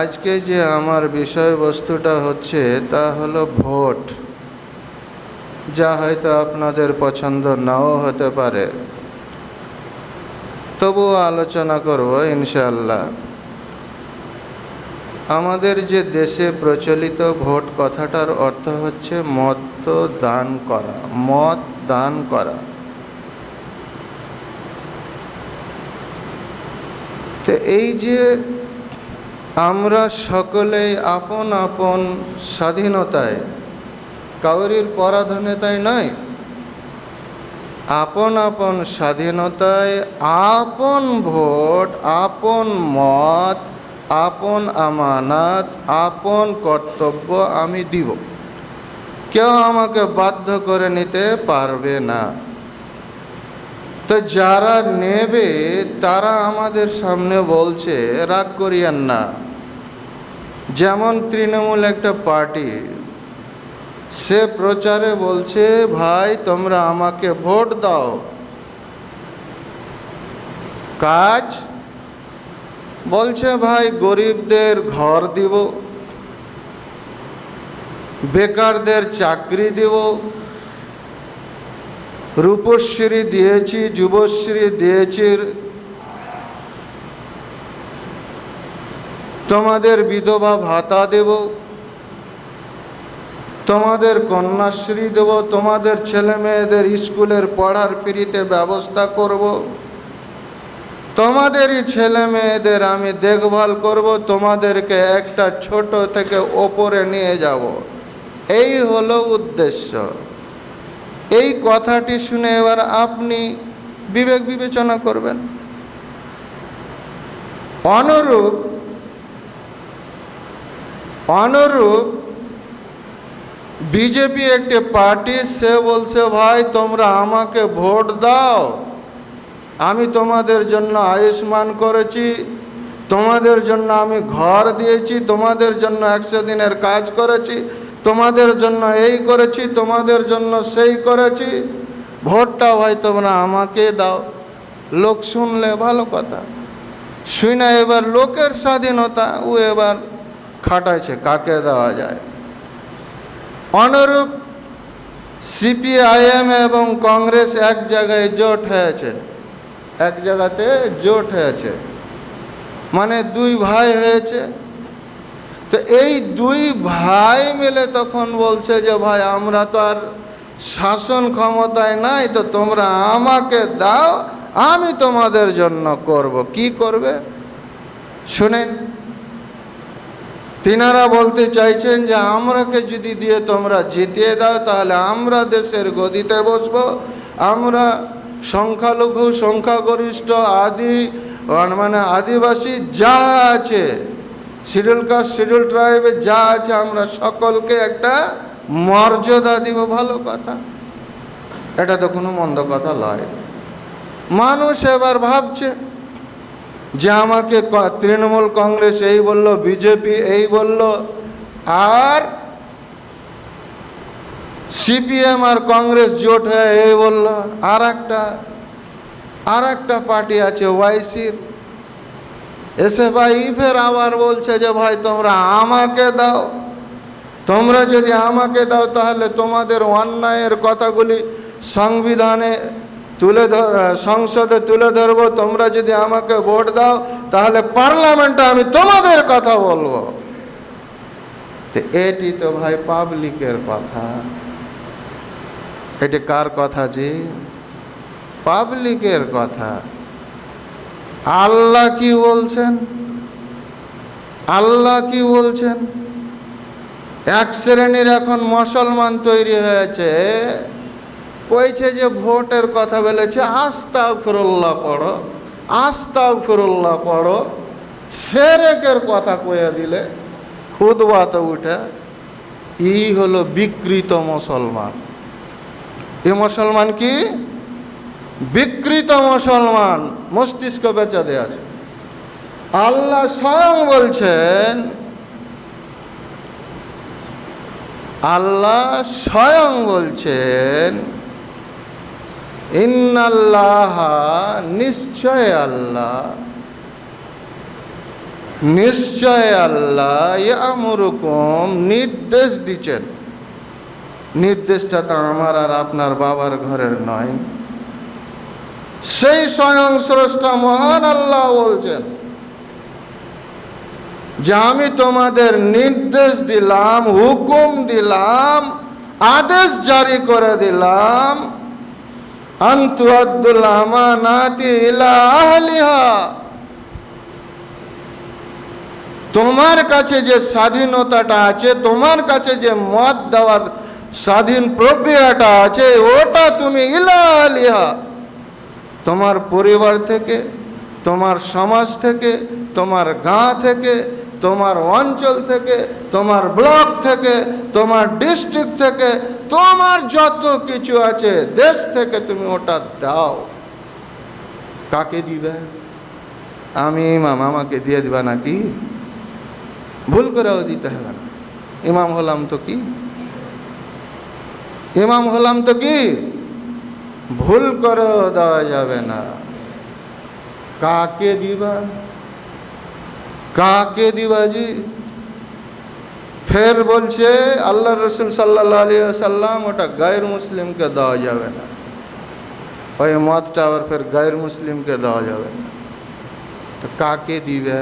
আজকে যে আমার বিষয়বস্তুটা হচ্ছে তা হলো ভোট, যা হয়তো আপনাদের পছন্দ নাও হতে পারে, তবুও আলোচনা করব ইনশাআল্লাহ। আমাদের যে দেশে প্রচলিত ভোট কথাটার অর্থ হচ্ছে মত দান করা, মত দান করা। তো এই যে আমরা সকলেই আপন আপন স্বাধীনতায়, কাউরির পরাধীনতায় নয়, আপন আপন স্বাধীনতায় আপন ভোট, আপন মত, আপন আমানত, আপন কর্তব্য আমি দিব। কেউ আমাকে বাধ্য করে নিতে পারবে না। তো যারা নেবে তারা আমাদের সামনে বলছে, রাগ করিয়েন না, যেমন তৃণমূল একটা পার্টি, সে প্রচারে বলছে ভাই তোমরা আমাকে ভোট দাও। কাজ বলছে ভাই গরিবদের ঘর দিব, বেকারদের চাকরি দিব, রূপশ্রী দিয়েছি, যুবশ্রী দিয়েছি, তোমাদের বিধবা ভাতা দেব, তোমাদের কন্যাশ্রী দেব, তোমাদের ছেলে মেয়েদের স্কুলের পড়ার ফ্রিতে ব্যবস্থা করব, তোমাদেরই ছেলে মেয়েদের আমি দেখভাল করব, তোমাদেরকে একটা ছোট থেকে ওপরে নিয়ে যাব। এই হলো উদ্দেশ্য। এই কথাটি শুনে এবার আপনি বিবেক বিবেচনা করবেন। অনুরূপ বিজেপি একটি পার্টি, সে বলছে ভাই তোমরা আমাকে ভোট দাও, আমি তোমাদের জন্য আয়ুষ্মান করেছি, তোমাদের জন্য আমি ঘর দিয়েছি, তোমাদের জন্য 100 দিনের কাজ করেছি, তোমাদের জন্য এই করেছি, তোমাদের জন্য সেই করেছি, ভোটটা ভাই তোমরা আমাকে দাও। লোক শুনলে ভালো কথা, শুনে এবার লোকের স্বাধীনতা ও এবার খাটাইছে কাকে দেওয়া যায়। অনুরূপ সিপিআইএম এবং কংগ্রেস এক জায়গায় জোট হয়েছে, এক জায়গাতে জোট হয়েছে, মানে দুই ভাই হয়েছে। তো এই দুই ভাই মিলে তখন বলছে যে ভাই আমরা তো আর শাসন ক্ষমতায় নাই, তো তোমরা আমাকে দাও, আমি তোমাদের জন্য করব। কি করবে শুনেন। তিনারা বলতে চাইছেন যে আমরাকে যদি দিয়ে তোমরা জিতিয়ে দাও তাহলে আমরা দেশের গদিতে বসব, আমরা সংখ্যালঘু, সংখ্যাগরিষ্ঠ, মানে আদিবাসী যা আছে, শিডিউল কাস্ট, শিডিউল ট্রাইবে যা আছে, আমরা সকলকে একটা মর্যাদা দিব। ভালো কথা, এটা তো কোনো মন্দ কথা নয়। মানুষ এবার ভাবছে যে আমাকে তৃণমূল কংগ্রেস এই বলল, বিজেপি এই বলল, আর সিপিএম আর কংগ্রেস জোট হয়ে এই বলল, আর একটা পার্টি আছে ওয়াইসির, এসে ভাই ফের আবার বলছে যে ভাই তোমরা আমাকে দাও, তোমরা যদি আমাকে দাও তাহলে তোমাদের অন্যায়ের কথাগুলি সংবিধানে সংসদে তুলে ধরবো, তোমরা যদি আমাকে ভোট দাও তাহলে পার্লামেন্টে আমি তোমাদের কথা বলবো। তো এটি তো ভাই পাবলিকের কথা। এটি কার কথা জি? পাবলিকের কথা। আল্লাহ কি বলছেন? আল্লাহ কি বলছেন? এক শ্রেণীর এখন মুসলমান তৈরি হয়েছে, কইছে যে ভোটের কথা বলেছে, আস্তাগফিরুল্লাহ পড়ো, আস্তাগফিরুল্লাহ পড়ো, শিরকের কথা কয়ে দিলে খুতবা তো উঠে। এই হলো বিকৃত মুসলমান। এই মুসলমান কি? বিকৃত মুসলমান, মস্তিষ্ক বেচা দেয়া আছে। আল্লাহ স্বয়ং বলছেন, আল্লাহ স্বয়ং বলছেন, ইন্নাল্লাহ, নিশ্চয় আল্লাহ, নিশ্চয় আল্লাহ ইয়ামুরুকুম নির্দেশ দিচ্ছেন। নির্দেশটা তো আমার আর আপনার বাবার ঘরের নয়, সেই স্বয়ং স্রষ্টা মহান আল্লাহ বলছেন যে আমি তোমাদের নির্দেশ দিলাম, হুকুম দিলাম, আদেশ জারি করে দিলাম, আনতু আদ্দুল আমানাতি ইলা আহলিহা, তোমার কাছে যে স্বাধীনতাটা আছে, তোমার কাছে যে মত দেওয়ার স্বাধীন প্রক্রিয়াটা আছে, ওটা তুমি ইলা আহলিহা, তোমার পরিবার থেকে, তোমার সমাজ থেকে, তোমার গাঁ থেকে, তোমার অঞ্চল থেকে, তোমার ব্লক থেকে, তোমার ডিস্ট্রিক্ট থেকে, তোমার যত কিছু আছে দেশ থেকে তুমি ওটা দাও। কাকে দিবে? আমি ইমাম, আমাকে দিয়ে দিবা নাকি? ভুল করেও দিতে হবে না। ইমাম হলাম তো কি, ইমাম হলাম তো কি, ভুল করেও দেওয়া যাবে না। কাকে দিবা? কাকে দিবা জি? ফের বলছে আল্লাহ রসুল সাল্লাল্লাহু আলাইহি ওয়াসাল্লাম ওটা গায়ের মুসলিমকে দেওয়া যাবে না, ওই মতটা আবার ফের গায়ের মুসলিমকে দেওয়া যাবে না। তো কাকে দিবে?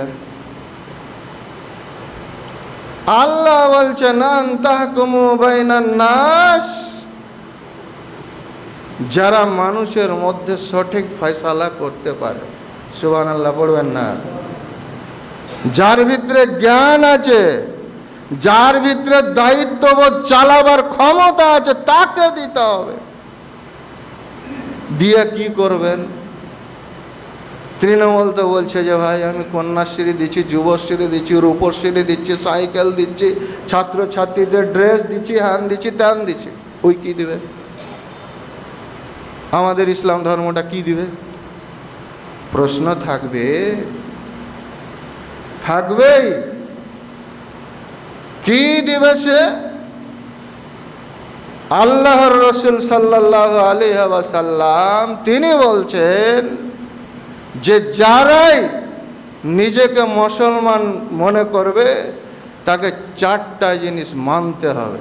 আল্লাহ বলছেন আনতাহকুমু বাইনান নাস, যারা মানুষের মধ্যে সঠিক ফয়সালা করতে পারে। সুবহানাল্লাহ পড়বেন না? যার ভিতরে জ্ঞান আছে, যার ভিতরে দায়িত্ববোধ চালাবার ক্ষমতা আছে, তাকে দিতে হবে। দিয়ে কি করবেন? তৃণমূল তো বলছে যে ভাই আমি কন্যাশ্রী দিচ্ছি, যুবশ্রী দিচ্ছি, রূপশ্রী দিচ্ছি, সাইকেল দিচ্ছি, ছাত্রছাত্রীদের ড্রেস দিচ্ছি, হ্যান দিচ্ছি, ত্যান দিচ্ছি। ওই কি দিবে? আমাদের ইসলাম ধর্মটা কি দিবে? প্রশ্ন থাকবে, থাকবেই। কি দিবে সে? আল্লাহর রসুল সাল্লাল্লাহু আলাইহি ওয়াসাল্লাম তিনি বলছেন যে যারাই নিজেকে মুসলমান মনে করবে তাকে চারটা জিনিস মানতে হবে।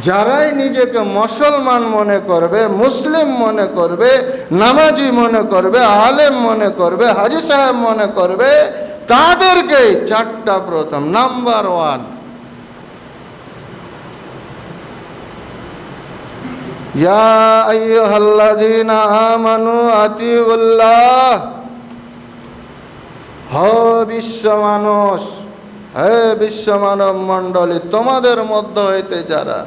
যারাই নিজেকে মুসলমান মনে করবে, মুসলিম মনে করবে, নামাজি মনে করবে, আলেম মনে করবে, হাজী সাহেব মনে করবে, তাদেরকে চারটা প্রথম। নাম্বার 1, ইয়া আইয়ুহাল্লাযীনা আমানু আতিউল্লাহ, হে বিশ্ব মানুষ, হে বিশ্ব মানব মণ্ডলী, তোমাদের মধ্য হইতে যারা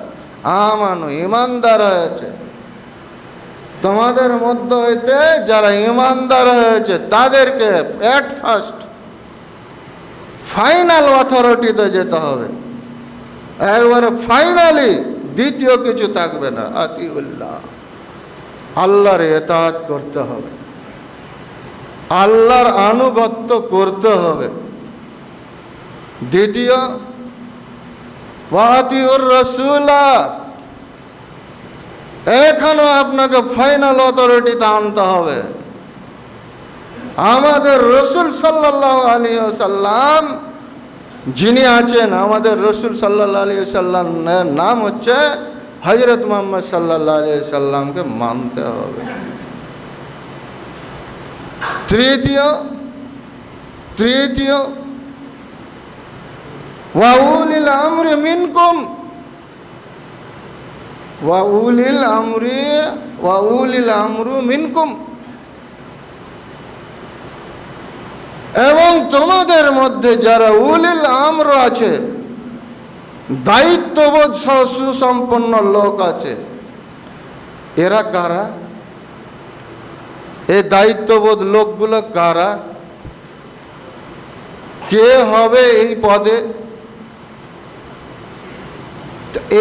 আমানু ইমানদার হয়েছে, তোমাদের মধ্য হইতে যারা ইমানদার হয়েছে তাদেরকে এট ফার্স্ট ফাইনাল অথরিটিতে যেতে হবে, একবারে ফাইনালি, দ্বিতীয় কিছু থাকবে না। আতিউল্লাহ, আল্লাহর ইতাআত করতে হবে, আল্লাহর আনুগত্য করতে হবে। দ্বিতীয়, ওয়াতিউর রাসূলা, এখানে আপনাকে ফাইনাল অথরিটিতে আনতে হবে। আমাদের রসুল সাল্লাল্লাহু আলাইহি ওয়াসাল্লাম যিনি আছেন, আমাদের রসুল সাল্লাল্লাহু আলাইহি ওয়াসাল্লামের নাম হচ্ছে হযরত মুহাম্মদ সাল্লাল্লাহু আলাইহি ওয়াসাল্লামকে মানতে হবে। তৃতীয় ওয়া উলিল আমরি মিনকুম, ওয়া উলিল আমরু মিনকুম, এবং তোমাদের মধ্যে যারা উলিল আমর আছে, দায়িত্ববোধ সুসম্পন্ন লোক আছে। এরা কারা? এই দায়িত্ববোধ লোকগুলো কারা? কে হবে এই পদে?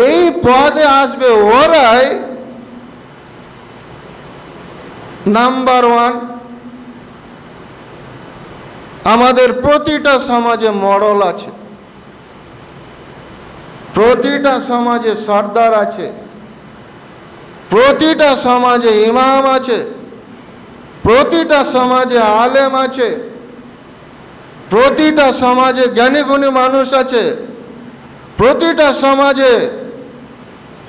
এই পদে আসবে ওরাই। নাম্বার 1, আমাদের প্রতিটা সমাজে মডেল আছে, প্রতিটা সমাজে সর্দার আছে, প্রতিটা সমাজে ইমাম আছে, প্রতিটা সমাজে আলেম আছে, প্রতিটা সমাজে জ্ঞানী গুণী মানুষ আছে, প্রতিটা সমাজে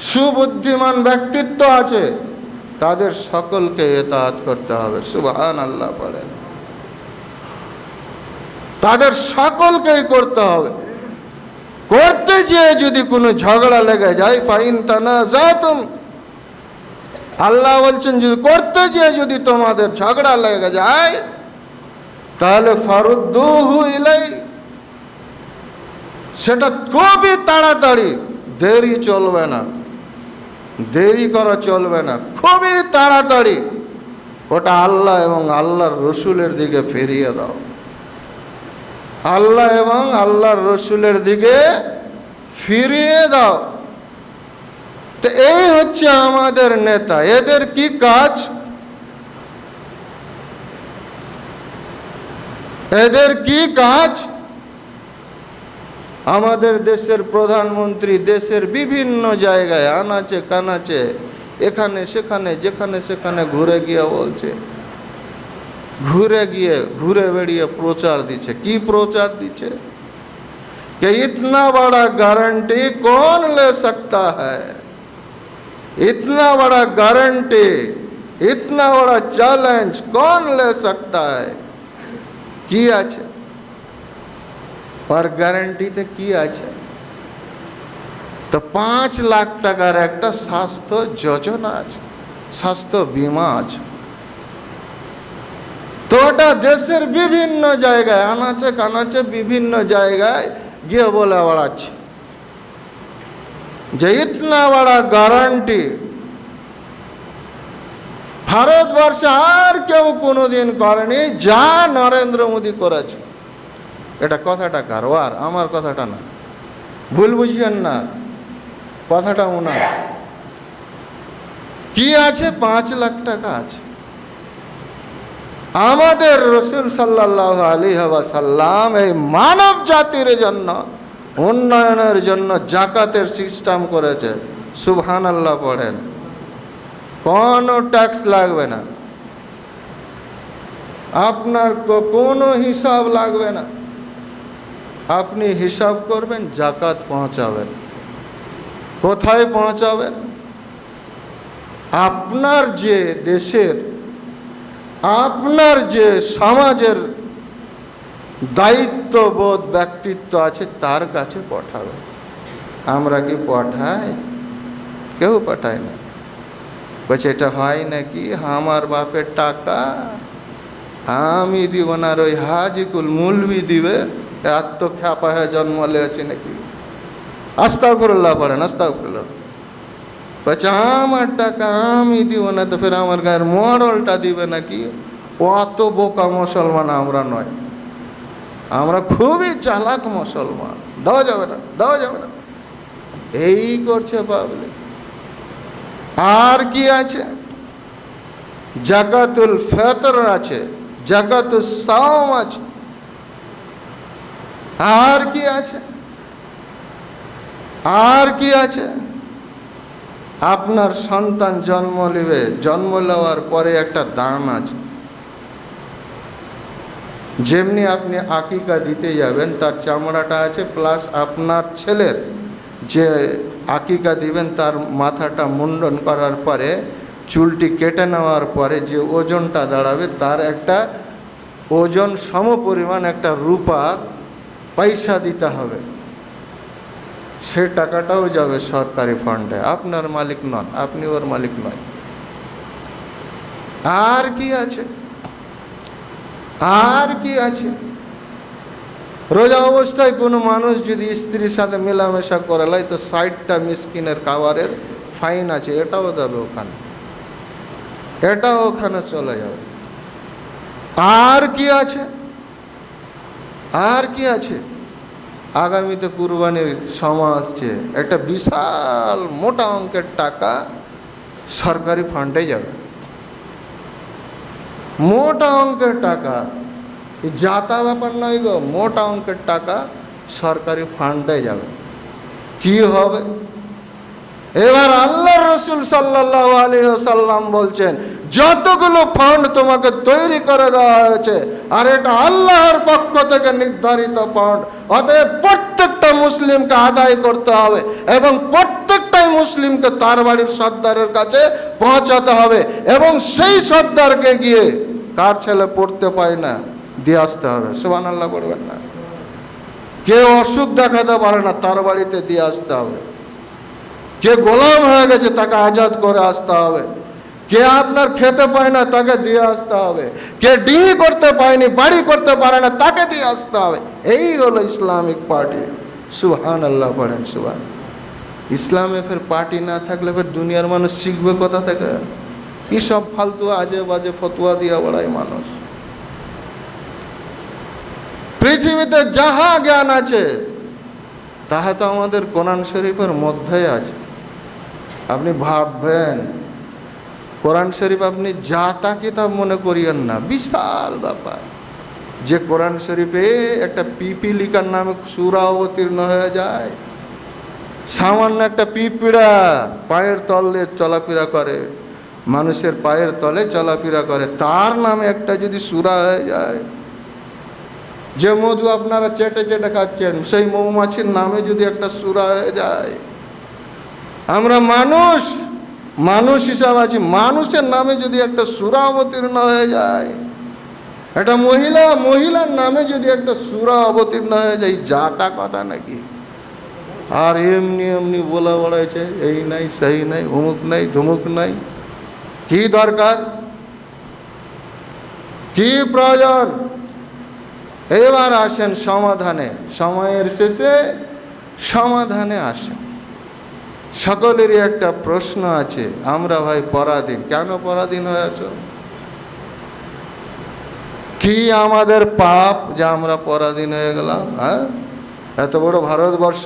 সুবুদ্ধিমান ব্যক্তিত্ব আছে, তাদের সকলকে ইতাআত করতে হবে। সুবহানাল্লাহ পড়েন। তাদের সকলকেই করতে হবে। করতে যেয়ে যদি কোনো ঝগড়া লেগে যায়, ফাইন তানাজাতুম, আল্লাহ বলছেন যদি করতে যেয়ে যদি তোমাদের ঝগড়া লেগে যায়, তাহলে ফারুদ্দুহু ইলাই, সেটা খুবই তাড়াতাড়ি, দেরি চলবে না, দেরি করা চলবে না, খুবই তাড়াতাড়ি ওটা আল্লাহ এবং আল্লাহর রসুলের দিকে ফিরিয়ে দাও। আল্লাহ এবং আল্লাহর রসুলের দিকে ফিরিয়ে দাও। তো এই হচ্ছে আমাদের নেতা। এদের কি কাজ? এদের কি কাজ? আমাদের দেশের প্রধানমন্ত্রী দেশের বিভিন্ন জায়গায় আনাচে কানাচে, এখানে সেখানে, যেখানে সেখানে ঘুরে গিয়ে বলছে, ঘুরে বেড়িয়ে প্রচার দিচ্ছে। কি প্রচার দিচ্ছে? कि इतना बड़ा गारंटी कौन ले सकता है, इतना बड़ा गारंटी, इतना बड़ा चैलेंज कौन ले सकता है। কি আছে আর গ্যারান্টিতে কি আছে? তো 5 লাখ টাকার একটা স্বাস্থ্য যোজনা আছে, স্বাস্থ্য বীমা আছে। তো ওটা দেশের বিভিন্ন জায়গায় আনাচে কানাচে বিভিন্ন জায়গায় গিয়ে বলে বেড়াচ্ছে যে ইতনা বড় গ্যারান্টি ভারতবর্ষে আর কেউ কোনোদিন করেনি, যা নরেন্দ্র মোদী করেছে। এটা কথাটা কার? ওর, আমার কথাটা না, ভুল বুঝিয়েন না, কথাটা ওনার। কি আছে? 5 লাখ টাকা আছে। আমাদের রসুল সাল্লাল্লাহু আলাইহি ওয়াসাল্লাম এই মানব জাতির জন্য উন্নয়নের জন্য জাকাতের সিস্টেম করেছে। সুবহানাল্লাহ পড়েন। কোনো ট্যাক্স লাগবে না, আপনার কোনো হিসাব লাগবে না। আপনি হিসাব করবেন, জাকাত পৌঁছাবেন। কোথায় পৌঁছাবেন? আপনার যে দেশের, আপনার যে সমাজের দায়িত্ববোধ ব্যক্তিত্ব আছে তার কাছে পাঠাবে। আমরা কি পাঠাই? কেউ পাঠায় না। বলছে এটা হয় নাকি, আমার বাপের টাকা আমি দিব না, ওই হাজিকুল মুলবি দিবে, এত খ্যাপা হয়ে জন্ম লেছে নাকি? আস্তাগফিরুল্লাহ পড়েন, আস্তাগফিরুল্লাহ। বলছে আমার টাকা আমি দিব না, তো ফের আমার গায়ের মরলটা দিবে নাকি? অত বোকা মুসলমান আমরা নয়, আমরা খুবই চালাক মুসলমান। দেওয়া যাবে না, দেওয়া যাবে না, এই করছে পাবলিক। আর কি আছে? জাকাতুল ফিতর আছে, জাকাতুস সাওম আছে। আর কি আছে? আর কি আছে? আপনার সন্তান জন্ম নেবে, জন্ম নেওয়ার পরে একটা দাম আছে। যেমনি আপনি আকিকা দিতে যাবেন, তার চামড়াটা আছে, প্লাস আপনার ছেলের যে আকিকা দিবেন তার মাথাটা মুন্ডন করার পরে, চুলটি কেটে নেওয়ার পরে যে ওজনটা দাঁড়াবে, তার একটা ওজন সমপরিমাণ একটা রূপার পয়সা দিতে হবে। সে টাকাটাও যাবে সরকারি ফান্ডে। আপনার মালিক নন, আপনি ওর মালিক নয়। আর কি আছে? আর কি আছে? রোজা অবস্থায় কোনো মানুষ যদি স্ত্রীর সাথে মেলামেশা করে লাই, তো 60টা মিসকিনের খাবারের ফাইন আছে, এটাও দেবে ওখানে, এটাও ওখানে চলে যাবে। আর কি আছে? আর কি আছে? আগামীতে কুরবানির সময় আসছে, একটা বিশাল মোটা অঙ্কের টাকা সরকারি ফান্ডে যাবে, মোটা অঙ্কের টাকা। যাতা ব্যাপার নয় গো, মোটা অঙ্কের টাকা সরকারি ফান্ডে যাবে। কি হবে? এবার আল্লাহর রাসূল সাল্লাল্লাহু আলাইহি ওয়াসাল্লাম বলছেন, যতগুলো ফান্ড তোমাকে তৈরি করে দেওয়া হয়েছে, আর এটা আল্লাহর পক্ষ থেকে নির্ধারিত ফান্ড, অতএব প্রত্যেকটা মুসলিমকে আদায় করতে হবে এবং প্রত্যেকটাই মুসলিমকে তার বাড়ির সর্দারের কাছে পৌঁছাতে হবে এবং সেই সর্দারকে গিয়ে কার ছেলে পড়তে পায় না দিয়ে আসতে হবে। সুবহানাল্লাহ পড়বেন না? কেউ অসুখ দেখাতে পারে না, তার বাড়িতে দিয়ে আসতে হবে। কে গোলাম হয়ে গেছে তাকে আজাদ করে আসতে হবে। কে আপনার খেতে পায় না তাকে দিয়ে আসতে হবে। কে ডিঙি করতে পায়নি, বাড়ি করতে পারে না, তাকে দিয়ে আসতে হবে। এই হলো ইসলামিক পার্টি। সুবহানাল্লাহ পড়েন সুবহান। ইসলামে ফের পার্টি না থাকলে ফের দুনিয়ার মানুষ শিখবে কোথা থেকে? কি সব ফালতু আজে বাজে ফতোয়া দিয়া বেড়ায় মানুষ। পৃথিবীতে যাহা জ্ঞান আছে তাহা তো আমাদের কোরআন শরীফের মধ্যেই আছে। আপনি ভাববেন, কোরআন শরীফ আপনি যা তা কিতাব মনে করিয়েন না, বিশাল ব্যাপার। যে কোরআন শরীফে একটা পিপিলিকার নামে সূরা অবতীর্ণ হয়ে যায়, সামান্য একটা পিঁপড়া পায়ের তলে চলাফেরা করে, মানুষের পায়ের তলে চলাফেরা করে, তার নামে একটা যদি সূরা হয়ে যায়, যে মধু আপনারা চেটে চেটে খাচ্ছেন সেই মৌমাছির নামে যদি একটা সূরা হয়ে যায়, আমরা মানুষ হিসাবে আছি, মানুষের নামে যদি একটা সূরা অবতীর্ণ হয়ে যায়, একটা মহিলার নামে যদি একটা সূরা অবতীর্ণ হয়ে যায়, যা তা কথা নাকি? আর এমনি বলা বলাইছে এই নাই সেই নাই, অমুক নাই ধুমুক নাই। কি দরকার, কি প্রয়োজন? এবার আসেন সমাধানে, সময়ের শেষে সমাধানে আসেন। সকলেরই একটা প্রশ্ন আছে, আমরা ভাই পরাধীন। কেন পরাধীন হয়ে আছো? কি আমাদের পাপ যে আমরা পরাধীন হয়ে গেলাম? হ্যাঁ, এত বড় ভারতবর্ষ,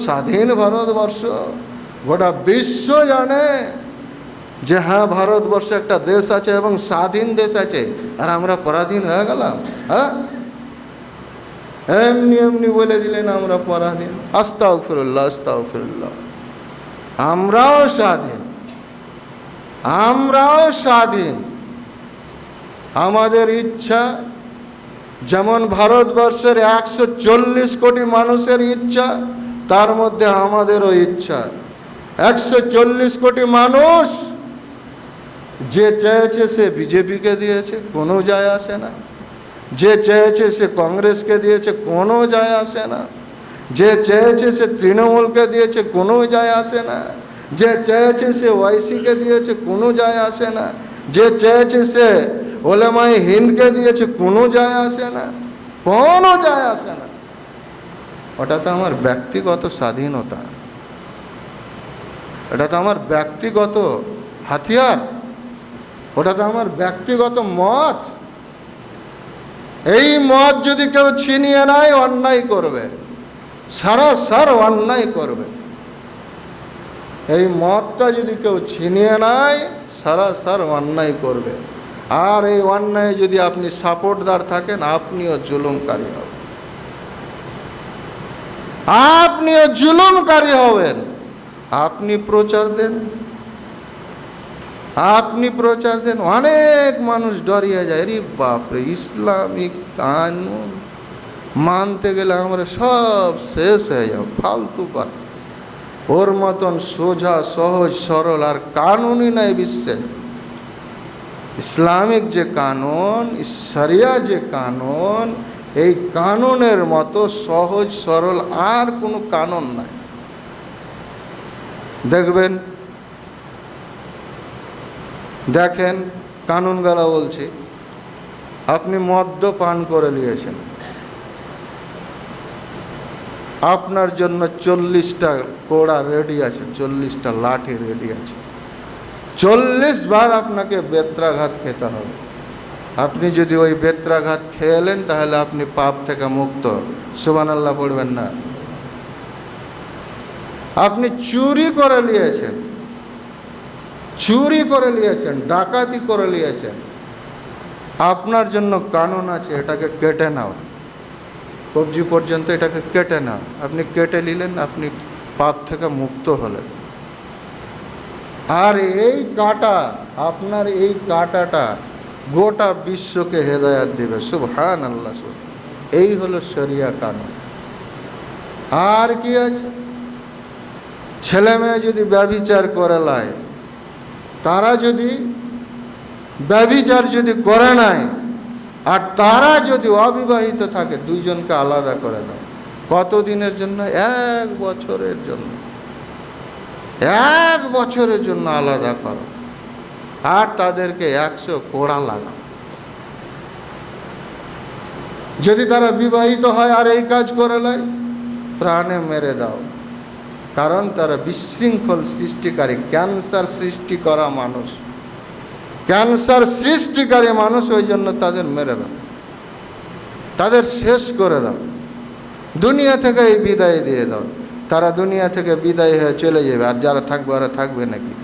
স্বাধীন ভারতবর্ষ, গোটা বিশ্ব জানে যে হ্যাঁ ভারতবর্ষ একটা দেশ আছে এবং স্বাধীন দেশ আছে, আর আমরা পরাধীন হয়ে গেলাম। হ্যাঁ, এমনি বলে দিলেন আমরা পরাধীন। আস্তাগফিরুল্লাহ আস্তাগফিরুল্লাহ। আমরাও স্বাধীন। আমাদের ইচ্ছা যেমন ভারতবর্ষের 140 কোটি মানুষের ইচ্ছা, তার মধ্যে আমাদেরও ইচ্ছা। 140 কোটি মানুষ যে চেয়েছে সে বিজেপিকে দিয়েছে, কোনো যায় আসে না। যে চেয়েছে সে কংগ্রেসকে দিয়েছে, কোনো যায় আসে না। যে চেয়েছে সে তৃণমূলকে দিয়েছে, কোনো যায় আসে না। যে চেয়েছে সে ওয়াইসিকে দিয়েছে, কোনো যায় আসে না। যে চেয়েছে সে ওলেমায়ে হিন্দকে দিয়েছে, কোনো যায় আসে না, কোনো যায় আসে না। ওটা তো আমার ব্যক্তিগত স্বাধীনতা, এটা তো আমার ব্যক্তিগত হাতিয়ার, ওটা তো আমার ব্যক্তিগত মত। এই মত যদি কেউ ছিনিয়ে নেয়, অন্যায় করবে, সারাসার অন্যায় করবে। এই মতটা যদি কেউ ছিনিয়ে নেয়, সারাসার অন্যায় করবে। আর এই অন্যায় যদি আপনি সাপোর্টদার থাকেন, আপনিও জুলুমকারী হবেন, আপনিও জুলুমকারী হবেন। আপনি প্রচার দেন, অনেক মানুষ ডরিয়ে যায়, রে বাপরে ইসলামিক কানুন মানতে গেলে আমরা সব শেষ হয়ে যাব, ফালতু কথা। ওর মতন সোজা সহজ সরল আর কানুনই নাই বিশ্বে। ইসলামিক যে কানুন, শরিয়া যে কানুন, এই কানুনের মতো সহজ সরল আর কোনো কানুন নাই। দেখেন কানুন গালা বলছি, আপনি মদ্যপান করে নিয়েছেন, আপনার জন্য 40টা কোড়া রেডি আছে, 40টা লাঠি রেডি আছে, 40 বার আপনাকে বেত্রাঘাত খেতে হবে। আপনি যদি ওই বেত্রাঘাত খেলেন তাহলে আপনি পাপ থেকে মুক্ত। সুবহানাল্লাহ পড়বেন না? আপনি চুরি করে নিয়েছেন, ডাকাতি করে নিয়েছেন, আপনার জন্য কানুন আছে, এটাকে কেটে নাও, কবজি পর্যন্ত এটাকে কেটে নাও। আপনি কেটে নিলেন, আপনি পাপ থেকে মুক্ত হলেন। আর এই কাঁটা আপনার এই কাঁটাটা গোটা বিশ্বকে হেদায়াত দিবে। সুবহানাল্লাহ। এই হলো শরিয়া কানুন। আর কি আছে? ছেলে মেয়ে যদি ব্যভিচার করে লাই, তারা যদি ব্যভিচার যদি করে নাই আর তারা যদি অবিবাহিত থাকে, দুইজনকে আলাদা করে দাও। কতদিনের জন্য? 1 বছরের জন্য। 1 বছরের জন্য আলাদা করো, আর তাদেরকে 100 কোড়া লাগাও। যদি তারা বিবাহিত হয় আর এই কাজ করে লাই, প্রাণে মেরে দাও। কারণ তারা বিশৃঙ্খল সৃষ্টিকারী, ক্যান্সার সৃষ্টি করা মানুষ, ক্যান্সার সৃষ্টিকারী মানুষ। ওই জন্য তাদের মেরে দাও, তাদের শেষ করে দাও, দুনিয়া থেকে বিদায় দিয়ে দাও। তারা দুনিয়া থেকে বিদায় হয়ে চলে যাবে, আর যারা থাকবে ওরা থাকবে নাকি?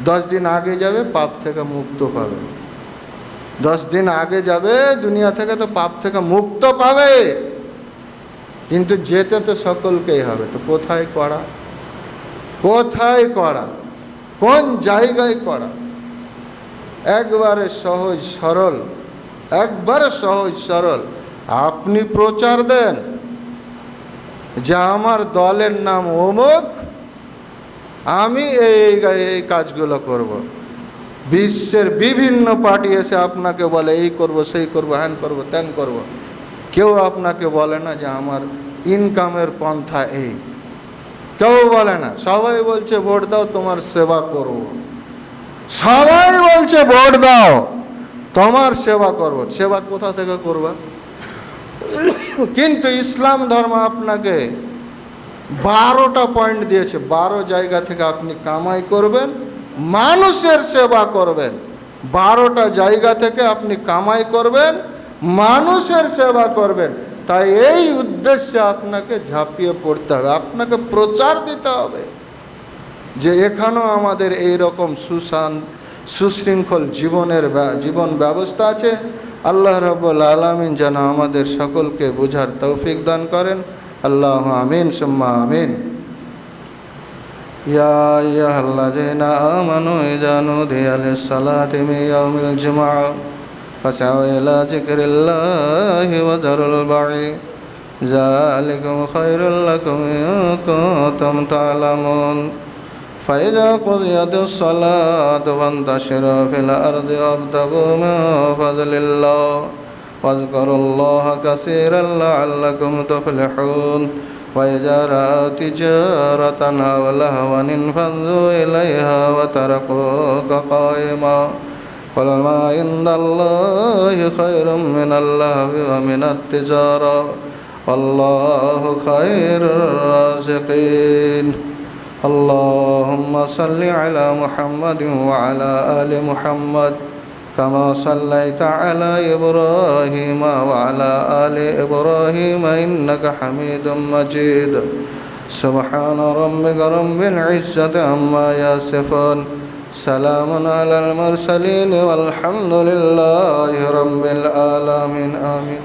10 দিন আগে যাবে, পাপ থেকে মুক্ত পাবে। 10 দিন আগে যাবে দুনিয়া থেকে, তো পাপ থেকে মুক্ত পাবে। কিন্তু যেতে তো সকলকেই হবে। তো কোথায় করা? কোথায় করা? কোন জায়গায় করা? একবারে সহজ সরল, একবারে সহজ সরল। আপনি প্রচার দেন যে আমার দলের নাম অমুক, আমি এই কাজগুলো করব। বিশ্বের বিভিন্ন পার্টি এসে আপনাকে বলে এই করব, সেই করব, হ্যান করব, ত্যান করব। কেউ আপনাকে বলে না যে আমার ইনকামের পন্থা এই, কেউ বলে না। সবাই বলছে ভোট দাও, তোমার সেবা করব। সবাই বলছে ভোট দাও, তোমার সেবা করব। সেবা কোথা থেকে করবা? কিন্তু ইসলাম ধর্ম আপনাকে 12টা পয়েন্ট দিয়েছে। 12 জায়গা থেকে আপনি কামাই করবেন, মানুষের সেবা করবেন। 12টা জায়গা থেকে আপনি কামাই করবেন, মানুষের সেবা করবেন। তাই এই উদ্দেশ্যে আপনাকে ঝাঁপিয়ে পড়তে হবে, আপনাকে প্রচার দিতে হবে যে এখানেও আমাদের এই রকম সুশৃঙ্খল জীবন ব্যবস্থা আছে। আল্লাহ রাব্বুল আলামিন যেন আমাদের সকলকে বুঝার তৌফিক দান করেন। আল্লাহু আমিন সুম্মা আমিন। ইয়া আইয়ুহাল্লাযীনা আমানু ইযা নুদিয়া লিস-সালাতি মিন ইয়াউমিল জুমআহ ফাসআউ ইলা যিকরিল্লাহি ওয়া যারুল বা'i যালিকুম খায়রুল লাকুম ইন কুনতুম তা'লামুন। فإذا قضيت الصلاة فانتشروا في الأرض وابتغوا من فضل الله واذكروا الله كثيرا لعلكم تفلحون. وإذا رأوا تجارة أو لهوا انفضوا إليها وتركوك قائما قل ما عند الله خير من اللهو ومن التجارة والله خير الرازقين. اللهم صل على محمد وعلى آل محمد كما صليت على إبراهيم وعلى آل إبراهيم إنك حميد مجيد. سبحان ربك رب العزة عما يصفون، سلام على المرسلين والحمد لله رب العالمين. آمين.